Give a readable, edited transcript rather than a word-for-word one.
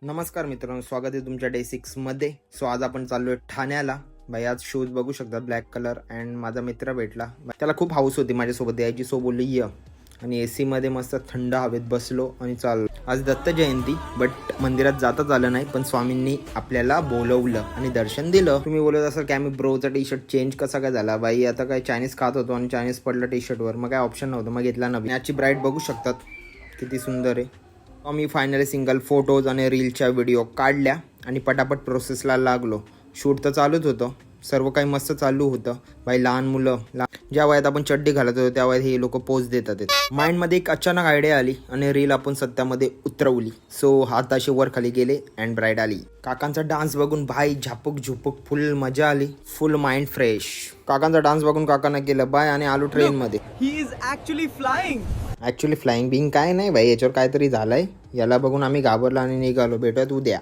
नमस्कार मित्रांनो, स्वागत आहे तुमच्या डे 6 मध्ये. सो आज आपण चाललोय ठाण्याला. भाई आज शूज बघू शकता, ब्लॅक कलर. अँड माझा मित्र भेटला, त्याला खूप हाऊस होती माझ्यासोबत यायची. सो बोलली ये. आणि AC मध्ये मस्त थंड हवेत बसलो आणि चाललो. आज दत्त जयंती, बट मंदिरात जाताच आलं नाही, पण स्वामींनी आपल्याला बोलवलं आणि दर्शन दिलं. तुम्ही बोलत असाल की आम्ही ब्रोचा टी शर्ट चेंज कसा काय झाला. बाई आता काय चायनीज खात होतो आणि चायनीज पडलं टी शर्टवर, मग काय ऑप्शन नव्हतं, मग घेतला नवीन. याची ब्राईट बघू शकतात किती सुंदर आहे. आम्ही फायनली सिंगल फोटोज आणि रीलच्या व्हिडिओ काढल्या आणि पटापट प्रोसेसला लागलो. शूट तर चालूच होतं, सर्व काही मस्त चालू होतं. बाई लहान मुलं, ज्या वयात आपण चड्डी घालत होतो त्या वयात हे लोक पोज देतात. माइंडमध्ये एक अचानक आयडिया आली आणि रील आपण सत्यामध्ये उतरवली. सो हात असे वर खाली गेले अँड ब्राईड आली. काकांचा डान्स बघून भाई झापूक झुपूक फुल मजा आली, फुल माइंड फ्रेश. काकांचा डान्स बघून काकांना केलं बाय आणि आलो ट्रेन मध्ये. He is actually flying. Actually flying बिंग काय नाही भाई, याच्यावर काहीतरी झालंय. याला बघून आम्ही घाबरलो आणि निघालो. भेटूयात उद्या.